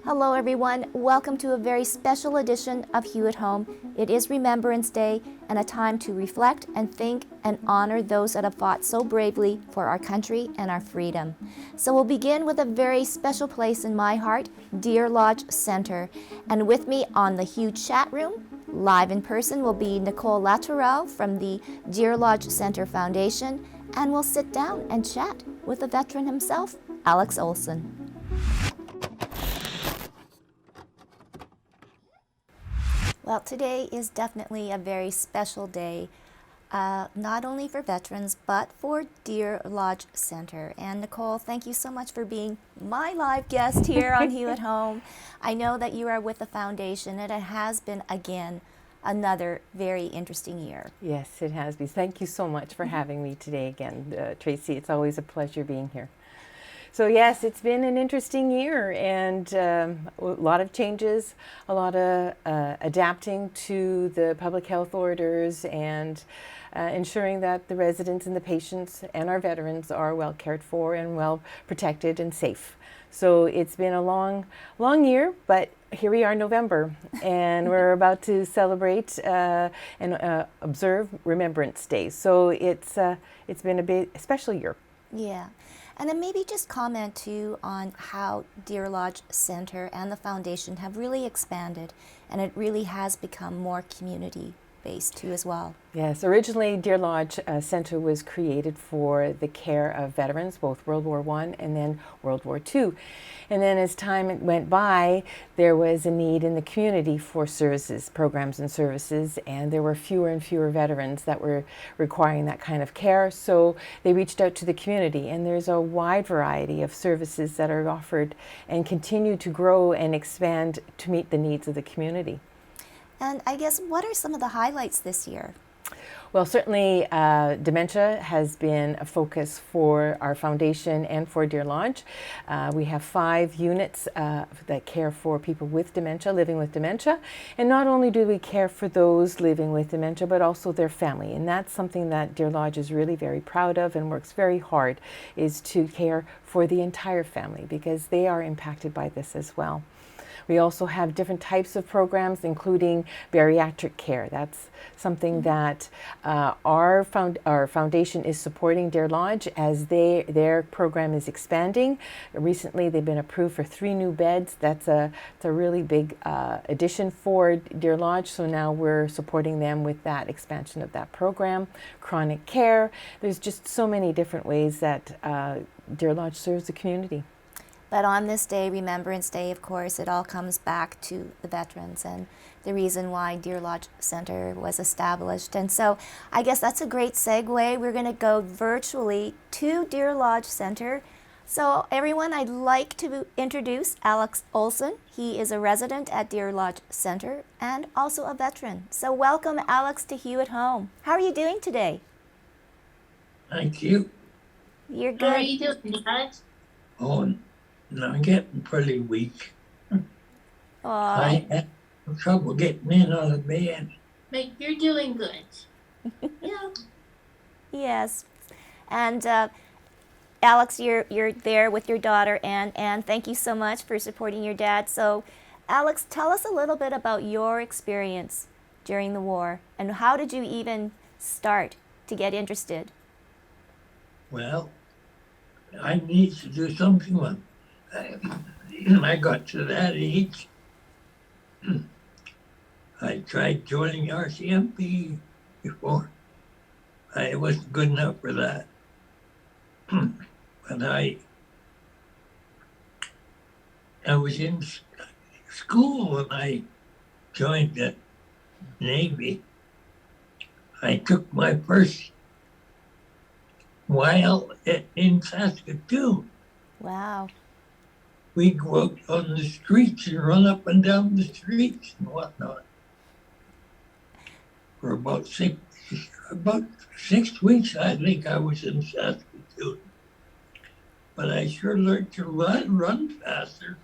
Hello everyone, welcome to a very special edition of Hue at Home. It is Remembrance Day and a time to reflect and think and honor those that have fought so bravely for our country and our freedom. So we'll begin with a very special place in my heart, Deer Lodge Center. And with me on the Hue chat room, live in person, will be Nicole LaTourelle from the Deer Lodge Center Foundation, and we'll sit down and chat with the veteran himself, Alex Olson. Well, today is definitely a very special day, not only for veterans, but for Deer Lodge Center. And Nicole, thank you so much for being my live guest here on Hue at Home. I know that you are with the foundation, and it has been, again, another very interesting year. Yes, it has been. Thank you so much for having me today again, Tracy. It's always a pleasure being here. So yes, it's been an interesting year, and a lot of changes, a lot of adapting to the public health orders, and ensuring that the residents and the patients and our veterans are well cared for and well protected and safe. So it's been a long year, but here we are, November, and we're about to celebrate and observe Remembrance Day. So it's been a special year. Yeah. And then maybe just comment too on how Deer Lodge Center and the foundation have really expanded, and it really has become more community-based too as well. Yes, originally Deer Lodge Center was created for the care of veterans, both World War I and then World War II. And then as time went by, there was a need in the community for services, programs and services, and there were fewer and fewer veterans that were requiring that kind of care. So they reached out to the community, and there's a wide variety of services that are offered and continue to grow and expand to meet the needs of the community. And I guess, what are some of the highlights this year? Well, certainly dementia has been a focus for our foundation and for Deer Lodge. We have 5 units that care for people with dementia, living with dementia. And not only do we care for those living with dementia, but also their family. And that's something that Deer Lodge is really very proud of and works very hard, is to care for the entire family, because they are impacted by this as well. We also have different types of programs, including bariatric care. That's something that our foundation is supporting Deer Lodge as their program is expanding. Recently, they've been approved for 3 new beds. That's a really big addition for Deer Lodge. So now we're supporting them with that expansion of that program. Chronic care. There's just so many different ways that Deer Lodge serves the community. But on this day, Remembrance Day, of course, it all comes back to the veterans and the reason why Deer Lodge Center was established. And so I guess that's a great segue. We're going to go virtually to Deer Lodge Center. So everyone, I'd like to introduce Alex Olson. He is a resident at Deer Lodge Center and also a veteran. So welcome, Alex, to Hue at Home. How are you doing today? Thank you. You're good. How are you doing, Alex? Oh, no, I'm getting pretty weak. I had trouble getting in out of bed. But you're doing good. Yeah. Yes. And Alex, you're there with your daughter, and thank you so much for supporting your dad. So, Alex, tell us a little bit about your experience during the war, and how did you even start to get interested? Well, I need to do something with I got to that age. I tried joining RCMP before. I wasn't good enough for that. But I was in school when I joined the Navy. I took my first while in Saskatoon. Wow. We'd go out on the streets and run up and down the streets and whatnot. For about 6 weeks, I think I was in Saskatoon. But I sure learned to run faster.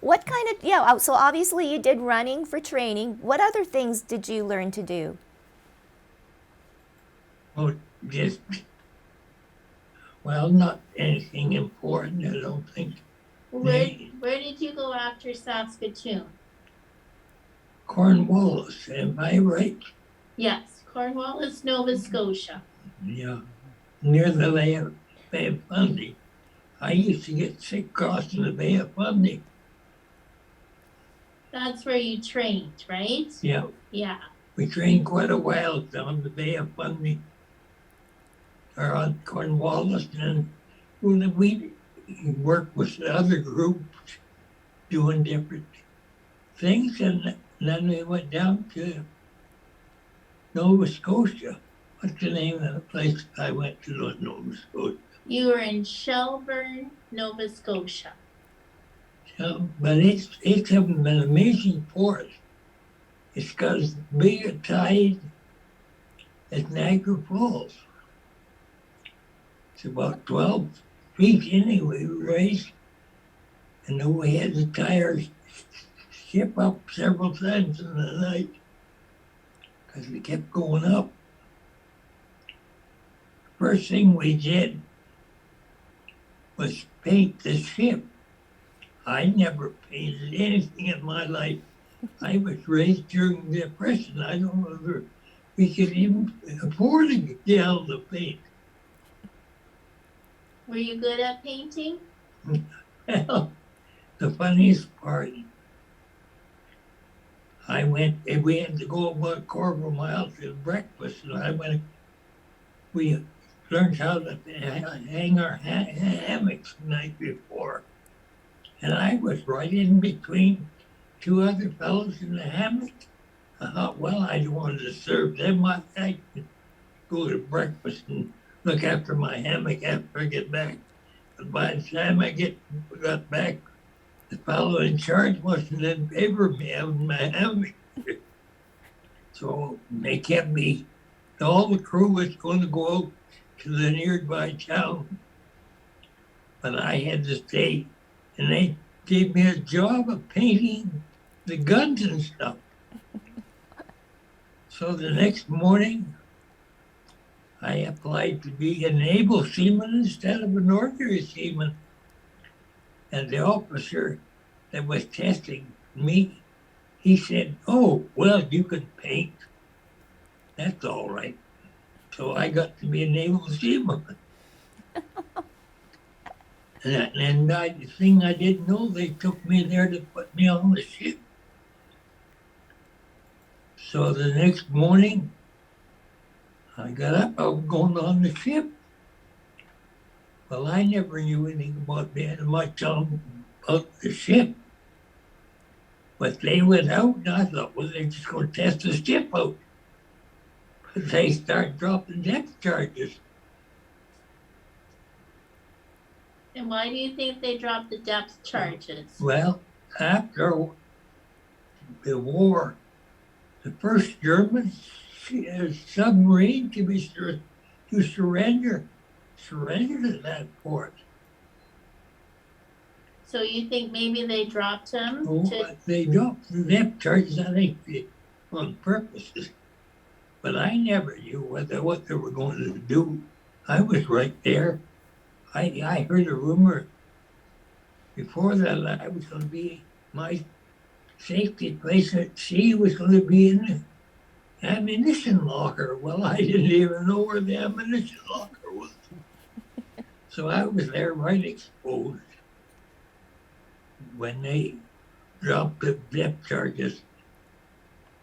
What kind of, so obviously you did running for training. What other things did you learn to do? Oh, well, not anything important, I don't think. Where did you go after Saskatoon? Cornwallis, am I right? Yes, Cornwallis, Nova Scotia. Yeah, near the Bay of Fundy. I used to get sick crossing the Bay of Fundy. That's where you trained, right? Yeah, Yeah. we trained quite a while down the Bay of Fundy, or on Cornwallis, and when we worked with the other groups doing different things, and then we went down to Nova Scotia. What's the name of the place I went to in Nova Scotia? You were in Shelburne, Nova Scotia. So, but it's an amazing port. It's got as big a tide as Niagara Falls. It's about 12 feet anyway, we raised. And then we had the tires ship up several times in the night because we kept going up. First thing we did was paint the ship. I never painted anything in my life. I was raised during the Depression. I don't know if we could even afford to get out the paint. Were you good at painting? Well, the funniest part, we had to go about a quarter of a mile to breakfast, and we learned how to hang our hammocks the night before. And I was right in between two other fellows in the hammock. I thought, well, I don't want to disturb them. I could go to breakfast and look after my hammock after I get back. But by the time I got back, the fellow in charge wasn't in favor of me having my hammock. So they kept me. All the crew was going to go out to the nearby town, but I had to stay. And they gave me a job of painting the guns and stuff. So the next morning, I applied to be a naval seaman instead of an ordinary seaman. And the officer that was testing me, he said, "Oh, well, you can paint. That's all right." So I got to be a naval seaman. And the thing I didn't know, they took me there to put me on the ship. So the next morning, I got up, I was going on the ship. Well, I never knew anything about being much on about the ship. But they went out, and I thought, well, they're just going to test the ship out. But they started dropping depth charges. And why do you think they dropped the depth charges? Well, after the war, the first German submarine to surrendered at that port. So you think maybe they dropped them? They dropped the depth charges, I think, on purpose. But I never knew what they were going to do. I was right there. I heard a rumor before that I was going to be, my safety place at sea was going to be in the ammunition locker. Well, I didn't even know where the ammunition locker was. So I was there right exposed when they dropped the depth charges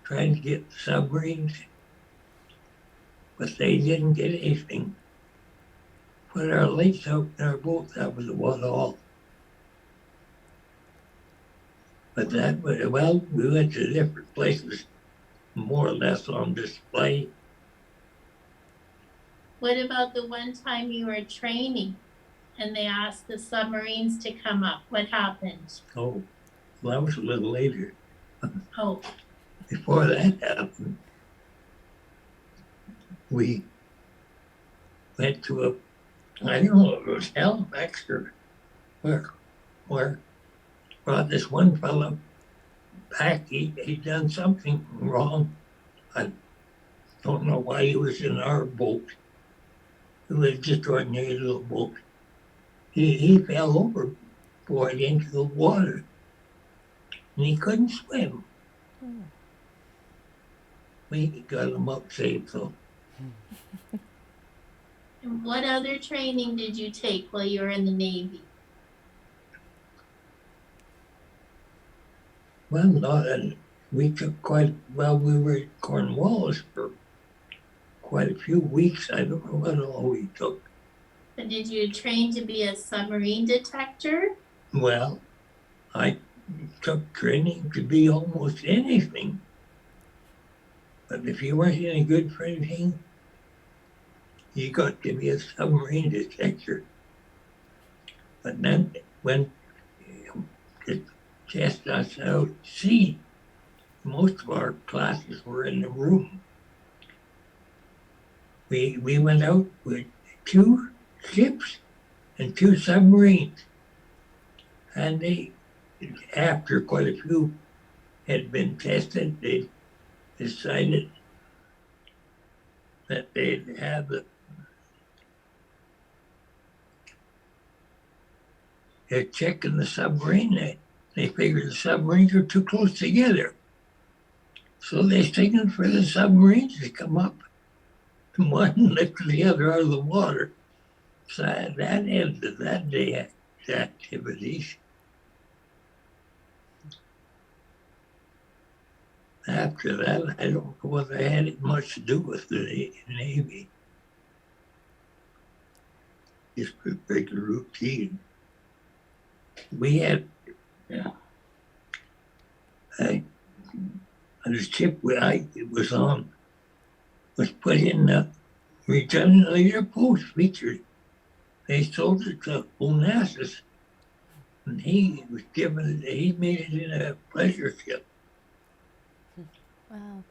trying to get submarines. But they didn't get anything. Put our lights out in our boat, that was about all. But we went to different places, more or less on display. What about the one time you were training and they asked the submarines to come up? What happened? Oh, well, that was a little later. Oh, Before that happened, we went to I don't know if it was Halifax or where brought this one fellow back. He'd done something wrong. I don't know why he was in our boat. It was just an ordinary little boat. He fell overboard boy into the water, and he couldn't swim. We got him up safe, though. And what other training did you take while you were in the Navy? Well, no, and we took we were at Cornwallis for quite a few weeks. I don't know what all we took. But did you train to be a submarine detector? Well, I took training to be almost anything. But if you weren't any good for anything, you got to be a submarine detector. But then when it test us out at sea, most of our classes were in the room. We went out with 2 ships and 2 submarines. And they, after quite a few had been tested, they decided that they'd have they're checking the submarine. They figured the submarines were too close together. So they signaled for the submarines to come up. And one lifted the other out of the water. So that ended that day's activities. After that, I don't know whether I had much to do with the Navy. Just a regular routine. We had the ship I was on was put in the redundant leader post featured. They sold it to Onassis, and he made it in a pleasure ship. Wow.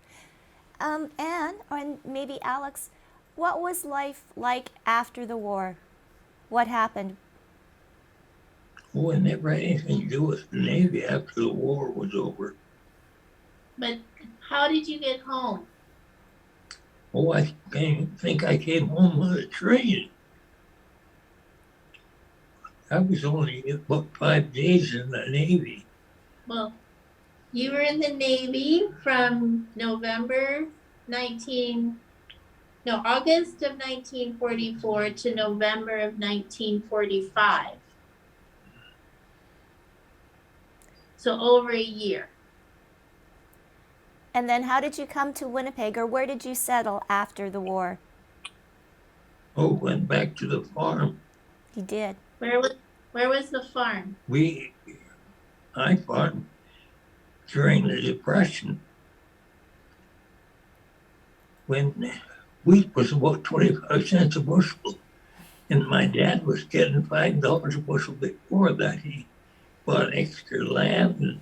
Anne, or maybe Alex, what was life like after the war? What happened? Oh, it never had anything to do with the Navy after the war was over. But how did you get home? Oh, I think I came home with a train. I was only about 5 days in the Navy. Well, you were in the Navy from August of 1944 to November of 1945. So over a year. And then how did you come to Winnipeg, or where did you settle after the war? Oh, went back to the farm. You did. Where was the farm? I farmed during the Depression when wheat was about 25 cents a bushel, and my dad was getting $5 a bushel before that. He bought extra land, and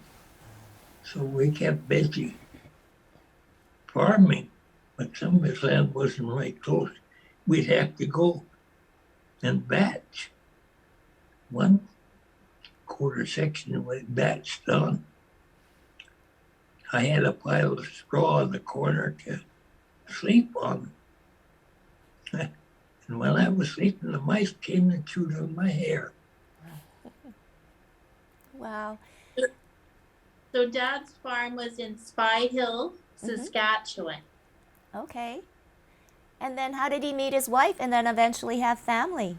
so we kept busy farming, but some of his land wasn't right close. We'd have to go and batch 1/4 section batched on. I had a pile of straw in the corner to sleep on. And while I was sleeping, the mice came and chewed on my hair. Wow. So Dad's farm was in Spy Hill, Saskatchewan. Okay. And then how did he meet his wife and then eventually have family?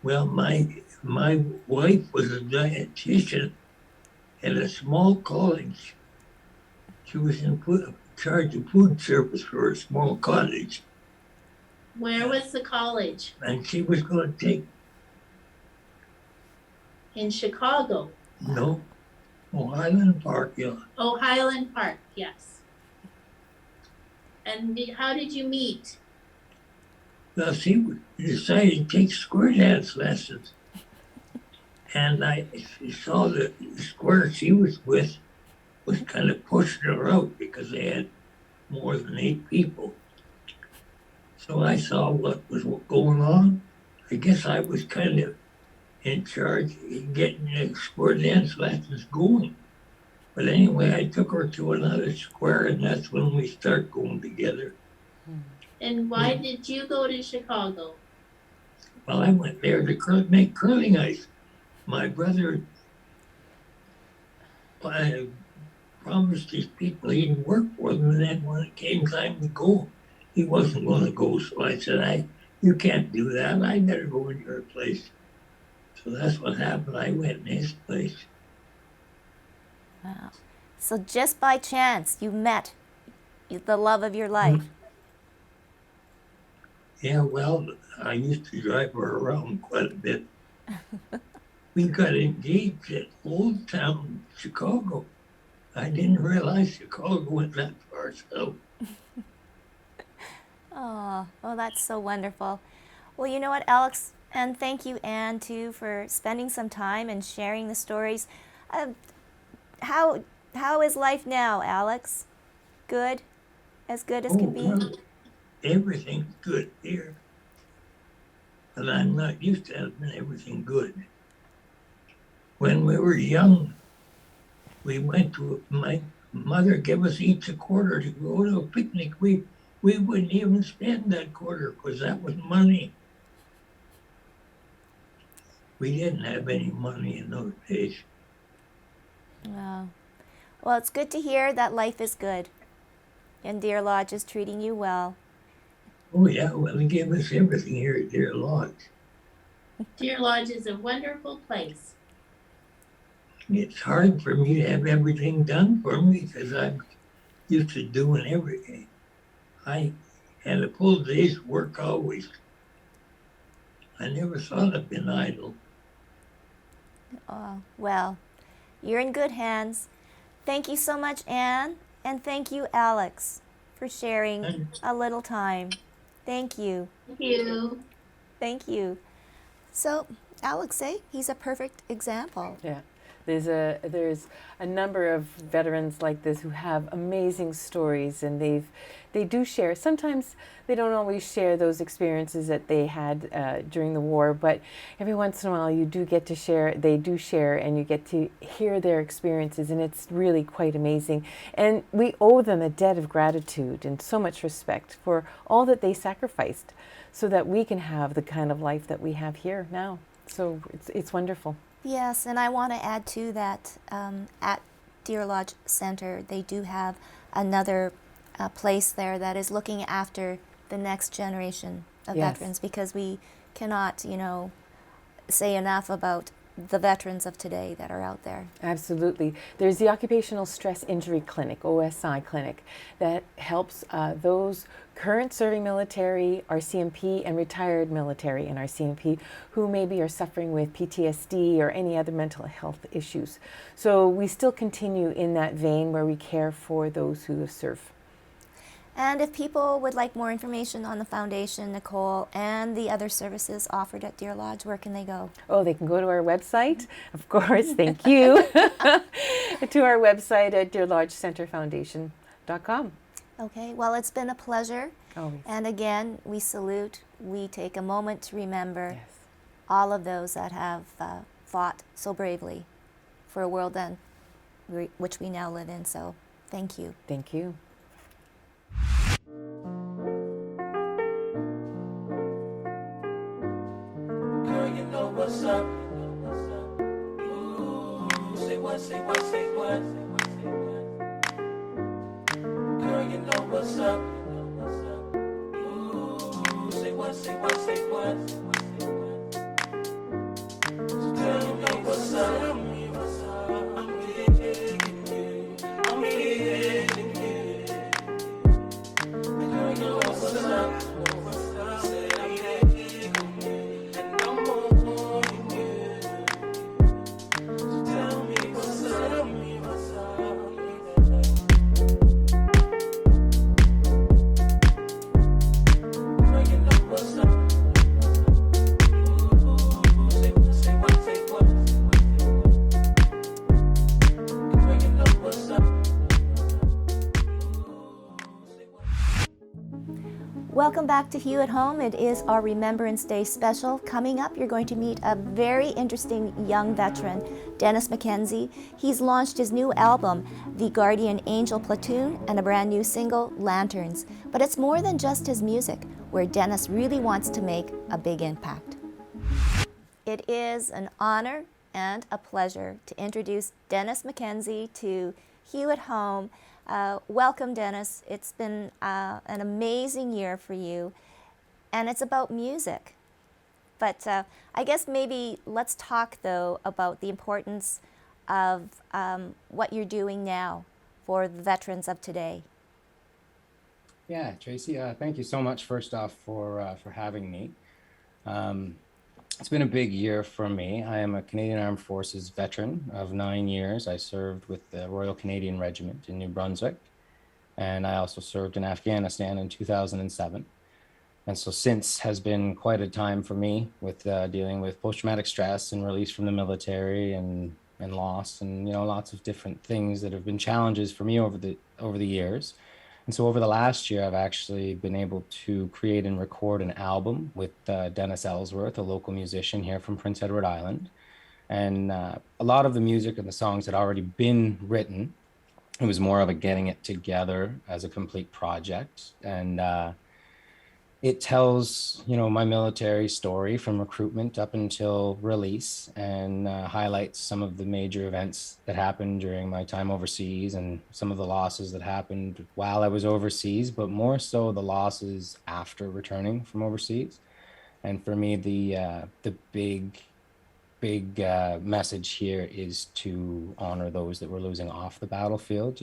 Well, my wife was a dietitian at a small college. She was in charge of food service for a small cottage. Where was the college? And she was going to take, In Chicago. Highland Park, yeah. Oh, Highland Park, yes. And how did you meet? Well, she decided to take square dance lessons. And I saw the square she was with was kind of pushing her out because they had more than 8 people. So I saw what was going on. I guess I was kind of in charge of getting the square dance lessons going. But anyway, I took her to another square, and that's when we start going together. And why did you go to Chicago? Well, I went there to make curling ice. my brother promised these people he'd work for them, and then when it came time to go, he wasn't going to go. So I said, you can't do that. I better go in your place. So that's what happened. I went in his place. Wow. So just by chance, you met the love of your life. Yeah, well, I used to drive her around quite a bit. We got engaged at Old Town, Chicago. I didn't realize Chicago went that far south. Oh, that's so wonderful. Well, you know what, Alex, and thank you, Anne, too, for spending some time and sharing the stories. How is life now, Alex? Good? As good as can be? Well, everything's good here. But I'm not used to having everything good. When we were young, we went to, my mother gave us each a quarter to go to a picnic. We wouldn't even spend that quarter because that was money. We didn't have any money in those days. Wow. Well, it's good to hear that life is good and Deer Lodge is treating you well. Oh yeah, well, they gave us everything here at Deer Lodge. Deer Lodge is a wonderful place. It's hard for me to have everything done for me because I'm used to doing everything. I had a full day's work always. I never thought I'd been idle. Oh, well, you're in good hands. Thank you so much, Anne, and thank you, Alex, for sharing a little time. Thank you. Thank you. Thank you. So, Alex, he's a perfect example. Yeah. There's a number of veterans like this who have amazing stories, and they do share. Sometimes they don't always share those experiences that they had during the war, but every once in a while you do get to share. They do share, and you get to hear their experiences, and it's really quite amazing. And we owe them a debt of gratitude and so much respect for all that they sacrificed, so that we can have the kind of life that we have here now. So it's wonderful. Yes, and I want to add too that at Deer Lodge Center, they do have another place there that is looking after the next generation of veterans, because we cannot, say enough about the veterans of today that are out there. Absolutely. There's the Occupational Stress Injury Clinic, OSI Clinic, that helps those current serving military, RCMP, and retired military and RCMP who maybe are suffering with PTSD or any other mental health issues. So we still continue in that vein where we care for those who have served. And if people would like more information on the foundation, Nicole, and the other services offered at Deer Lodge, where can they go? Oh, they can go to our website, of course, thank you, to our website at deerlodgecenterfoundation.com. Okay, well, it's been a pleasure. Always. And again, we salute, we take a moment to remember Yes. all of those that have fought so bravely for a world which we now live in. So thank you. Thank you. Girl, you know what's up. Ooh, say what, say what, say what. Girl, you know what's up. Ooh, say what, say what, say what. So tell me what's up. I'm feeling you. I'm feeling you. Girl, you know what's up. Say I'm feeling you. And I'm holding you. So tell me what's up. Girl, you know what's up. Ooh, say what, say what, say what. Girl, you know what's up. Welcome back to Hue at Home. It is our Remembrance Day special. Coming up, you're going to meet a very interesting young veteran, Dennis McKenzie. He's launched his new album, The Guardian Angel Platoon, and a brand new single, Lanterns. But it's more than just his music, where Dennis really wants to make a big impact. It is an honor and a pleasure to introduce Dennis McKenzie to Hue at Home. Welcome, Dennis. It's been an amazing year for you, and it's about music. But I guess maybe let's talk, though, about the importance of what you're doing now for the veterans of today. Yeah, Tracy, thank you so much, first off, for having me. It's been a big year for me. I am a Canadian Armed Forces veteran of 9 years. I served with the Royal Canadian Regiment in New Brunswick, and I also served in Afghanistan in 2007. And so since has been quite a time for me with dealing with post-traumatic stress and release from the military and loss and, lots of different things that have been challenges for me over the years. And so over the last year, I've actually been able to create and record an album with Dennis Ellsworth, a local musician here from Prince Edward Island. And a lot of the music and the songs had already been written. It was more of a getting it together as a complete project. And it tells, my military story from recruitment up until release, and highlights some of the major events that happened during my time overseas and some of the losses that happened while I was overseas, but more so the losses after returning from overseas. And for me, the big message here is to honor those that we're losing off the battlefield.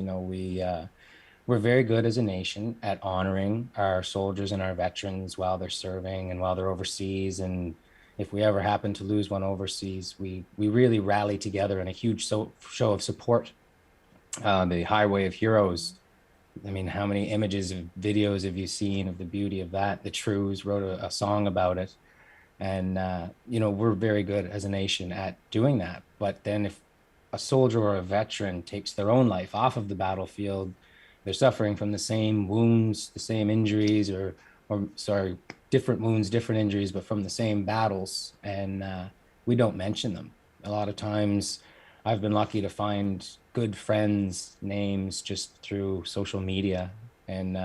We're very good as a nation at honoring our soldiers and our veterans while they're serving and while they're overseas. And if we ever happen to lose one overseas, we really rally together in a huge show of support. The Highway of Heroes, I mean, how many images of videos have you seen of the beauty of that? The Trues wrote a song about it. And, we're very good as a nation at doing that. But then if a soldier or a veteran takes their own life off of the battlefield, they're suffering from the same wounds, the same injuries, different wounds, different injuries, but from the same battles. And we don't mention them. A lot of times I've been lucky to find good friends' names just through social media and,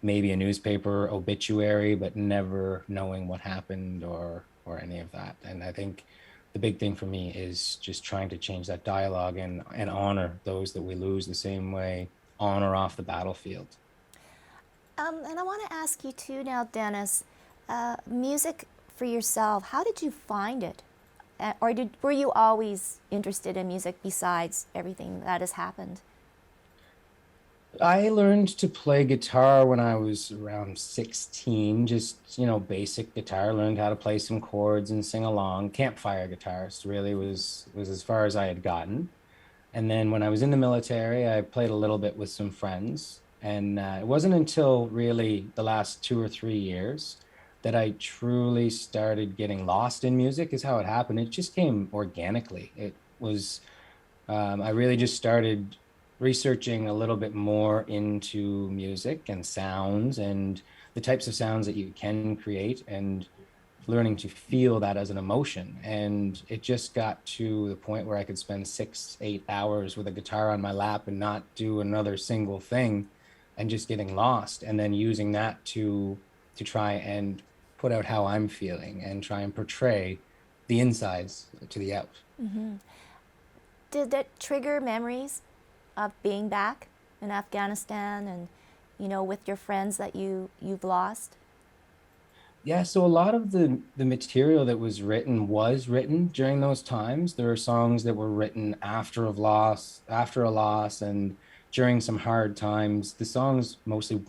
maybe a newspaper obituary, but never knowing what happened or any of that. And I think the big thing for me is just trying to change that dialogue and honor those that we lose the same way on or off the battlefield. And I want to ask you too now, Dennis, music for yourself, how did you find it? Or were you always interested in music besides everything that has happened? I learned to play guitar when I was around 16, just, basic guitar, learned how to play some chords and sing along. Campfire guitarist really was as far as I had gotten. And then when I was in the military, I played a little bit with some friends. And it wasn't until really the last 2 or 3 years that I truly started getting lost in music, is how it happened. It just came organically. It was, I really just started researching a little bit more into music and sounds and the types of sounds that you can create, and learning to feel that as an emotion. And it just got to the point where I could spend 6-8 hours with a guitar on my lap and not do another single thing, and just getting lost, and then using that to try and put out how I'm feeling and try and portray the insides to the out. Mm-hmm. Did that trigger memories of being back in Afghanistan and, with your friends that you've lost? Yeah, so a lot of the material that was written during those times. There are songs that were written after a loss, and during some hard times. The songs mostly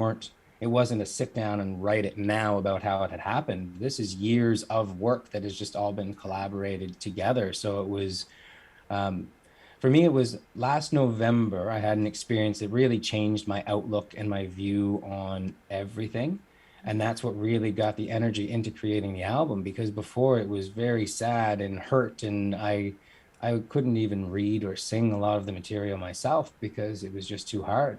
it wasn't a sit down and write it now about how it had happened. This is years of work that has just all been collaborated together. So it was, for me, it was last November, I had an experience that really changed my outlook and my view on everything. And that's what really got the energy into creating the album, because before it was very sad and hurt, and I couldn't even read or sing a lot of the material myself because it was just too hard.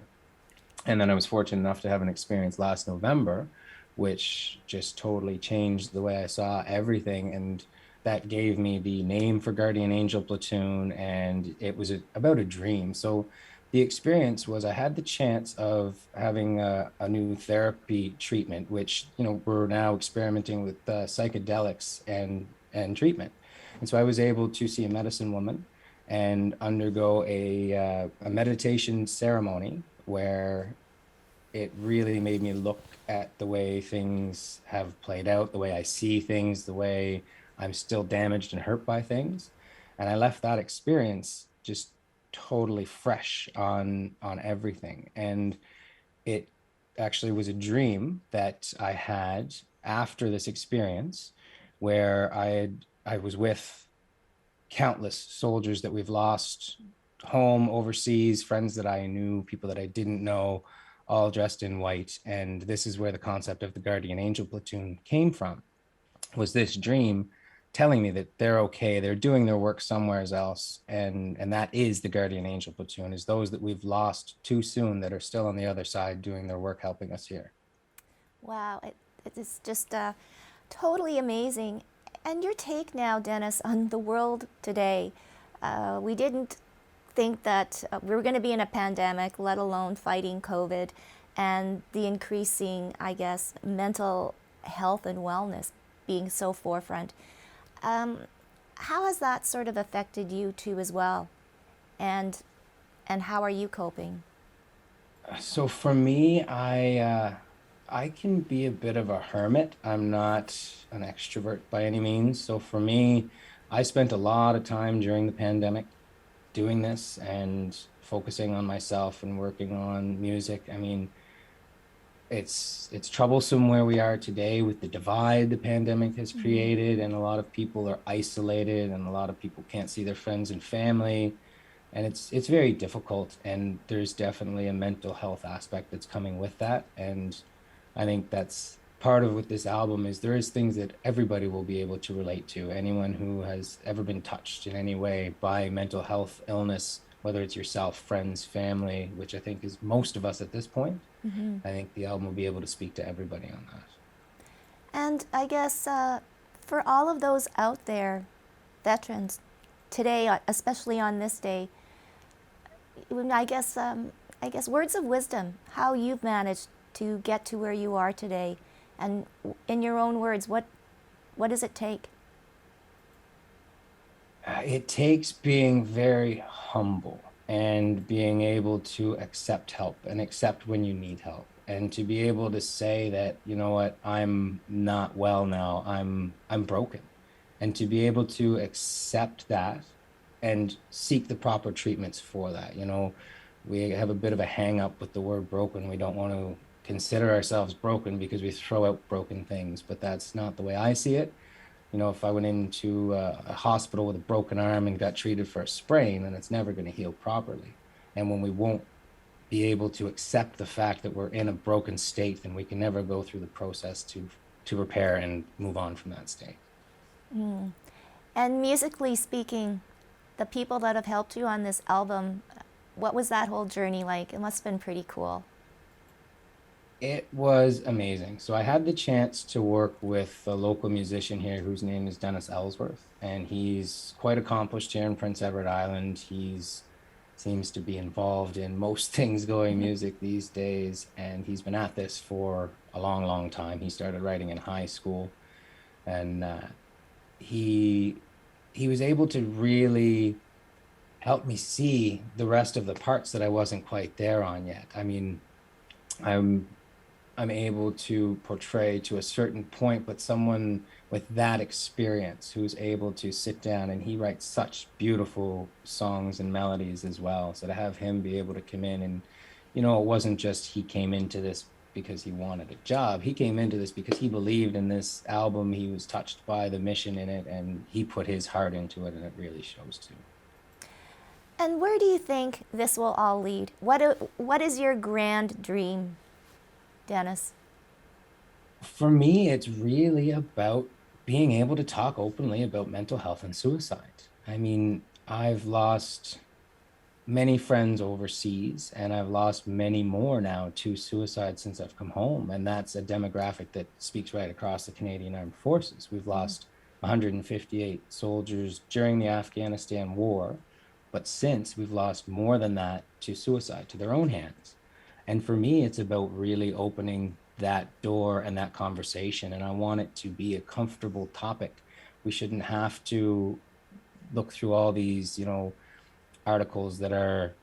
And then I was fortunate enough to have an experience last November, which just totally changed the way I saw everything. And that gave me the name for Guardian Angel Platoon, and it was about a dream. So the experience was I had the chance of having a new therapy treatment, which, we're now experimenting with psychedelics and treatment. And so I was able to see a medicine woman and undergo a meditation ceremony where it really made me look at the way things have played out, the way I see things, the way I'm still damaged and hurt by things. And I left that experience just totally fresh on everything. And it actually was a dream that I had after this experience where I was with countless soldiers that we've lost home, overseas, friends that I knew, people that I didn't know, all dressed in white. And this is where the concept of the guardian angel platoon came from, was this dream telling me that they're okay, they're doing their work somewhere else, and that is the guardian angel platoon, is those that we've lost too soon that are still on the other side doing their work helping us here. Wow, it is just totally amazing. And your take now, Dennis, on the world today. We didn't think that we were going to be in a pandemic, let alone fighting COVID, and the increasing, I guess, mental health and wellness being so forefront. How has that sort of affected you too as well? And how are you coping? So for me, I can be a bit of a hermit. I'm not an extrovert by any means. So for me, I spent a lot of time during the pandemic doing this and focusing on myself and working on music. I mean, it's troublesome where we are today with the divide the pandemic has created, and a lot of people are isolated, and a lot of people can't see their friends and family, and it's very difficult. And there's definitely a mental health aspect that's coming with that. And I think that's part of what this album is. There is things that everybody will be able to relate to. Anyone who has ever been touched in any way by mental health illness, whether it's yourself, friends, family, which I think is most of us at this point. I think the album will be able to speak to everybody on that. And I guess for all of those out there, veterans, today, especially on this day, I guess words of wisdom, how you've managed to get to where you are today, and in your own words, what does it take? It takes being very humble and being able to accept help and accept when you need help, and to be able to say that, you know what, I'm not well now, I'm broken, and to be able to accept that and seek the proper treatments for that. You know, we have a bit of a hang up with the word broken. We don't want to consider ourselves broken because we throw out broken things, but that's not the way I see it. You know, if I went into a hospital with a broken arm and got treated for a sprain, then it's never going to heal properly. And when we won't be able to accept the fact that we're in a broken state, then we can never go through the process to repair and move on from that state. And musically speaking, the people that have helped you on this album, what was that whole journey like? It must have been pretty cool. It was amazing. So I had the chance to work with a local musician here whose name is Dennis Ellsworth, and he's quite accomplished here in Prince Edward Island. He's seems to be involved in most things going music these days, and he's been at this for a long, long time. He started writing in high school, and he was able to really help me see the rest of the parts that I wasn't quite there on yet. I mean, I'm able to portray to a certain point, but someone with that experience who's able to sit down, and he writes such beautiful songs and melodies as well. So to have him be able to come in and, you know, it wasn't just he came into this because he wanted a job. He came into this because he believed in this album. He was touched by the mission in it, and he put his heart into it, and it really shows too. And where do you think this will all lead? What is your grand dream, Dennis? For me, it's really about being able to talk openly about mental health and suicide. I mean, I've lost many friends overseas, and I've lost many more now to suicide since I've come home. And that's a demographic that speaks right across the Canadian Armed Forces. We've lost 158 soldiers during the Afghanistan war, but since, we've lost more than that to suicide, to their own hands. And for me, it's about really opening that door and that conversation. And I want it to be a comfortable topic We shouldn't have to look through all these, articles that are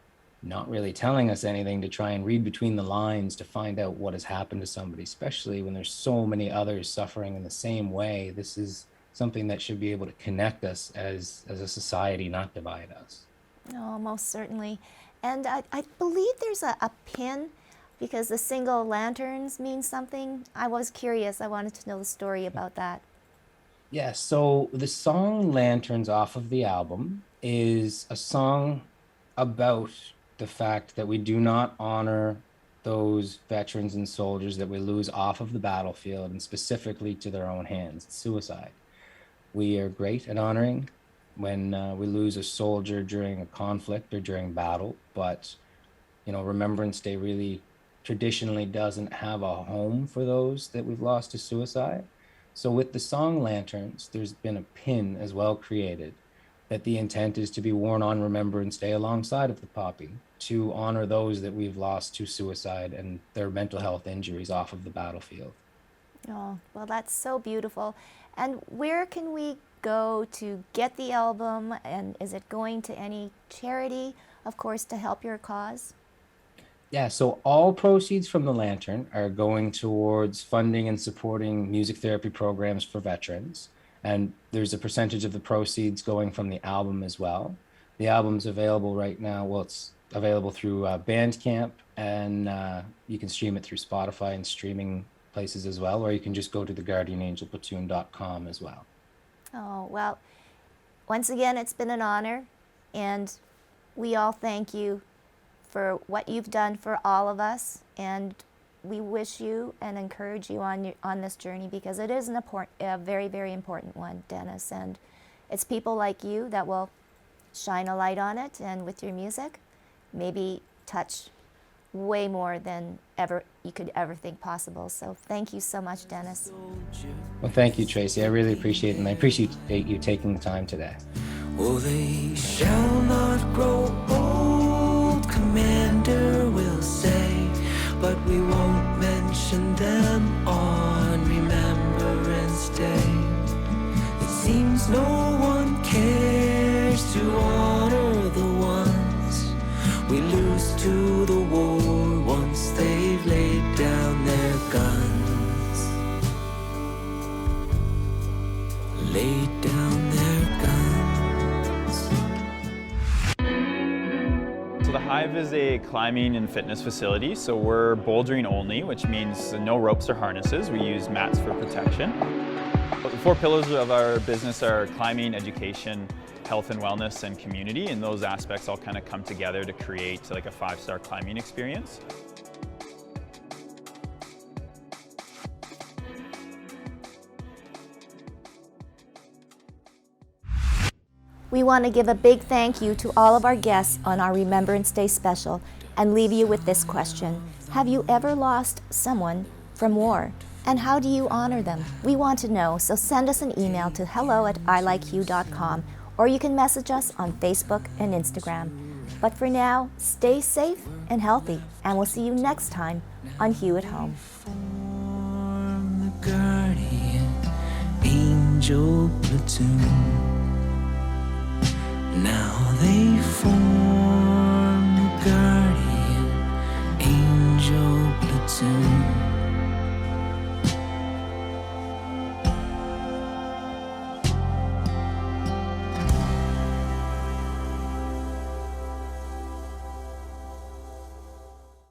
not really telling us anything to try and read between the lines to find out what has happened to somebody, especially when there's so many others suffering in the same way. This is something that should be able to connect us as a society, not divide us. Oh, most certainly. And I believe there's a pin because the single lanterns mean something. I was curious. I wanted to know the story about that. Yeah, so the song Lanterns off of the album is a song about the fact that we do not honor those veterans and soldiers that we lose off of the battlefield and specifically to their own hands. It's suicide. We are great at honoring when we lose a soldier during a conflict or during battle, but Remembrance Day really traditionally doesn't have a home for those that we've lost to suicide. So with the song Lanterns, there's been a pin as well created that the intent is to be worn on Remembrance Day alongside of the poppy to honor those that we've lost to suicide and their mental health injuries off of the battlefield. Oh, well, that's so beautiful. And where can we go to get the album? And is it going to any charity, of course, to help your cause? Yeah, so all proceeds from the Lantern are going towards funding and supporting music therapy programs for veterans. And there's a percentage of the proceeds going from the album as well. The album's available right now. Well, it's available through Bandcamp, and you can stream it through Spotify and streaming places as well, or you can just go to theguardianangelplatoon.com as well. Oh, well, once again, it's been an honor, and we all thank you for what you've done for all of us, and we wish you and encourage you on this journey because it is a very, very important one, Dennis, and it's people like you that will shine a light on it, and with your music, maybe touch way more than ever you could ever think possible. So thank you so much, Dennis. Well, thank you, Tracy. I really appreciate it, and I appreciate you taking the time today. Oh, they shall not grow old, Commander will say, but we won't mention them on Remembrance Day. It seems no one cares to honor the ones we lose to the war once they've laid down their guns. Laid down their guns. So the Hive is a climbing and fitness facility, so we're bouldering only, which means no ropes or harnesses. We use mats for protection. The 4 pillars of our business are climbing, education, health and wellness, and community, and those aspects all kind of come together to create like a 5-star climbing experience. We want to give a big thank you to all of our guests on our Remembrance Day special and leave you with this question. Have you ever lost someone from war? And how do you honor them? We want to know, so send us an email to hello@ilikehue.com, or you can message us on Facebook and Instagram. But for now, stay safe and healthy, and we'll see you next time on Hue at Home. Form the Guardian Angel Platoon. Now they form the Guardian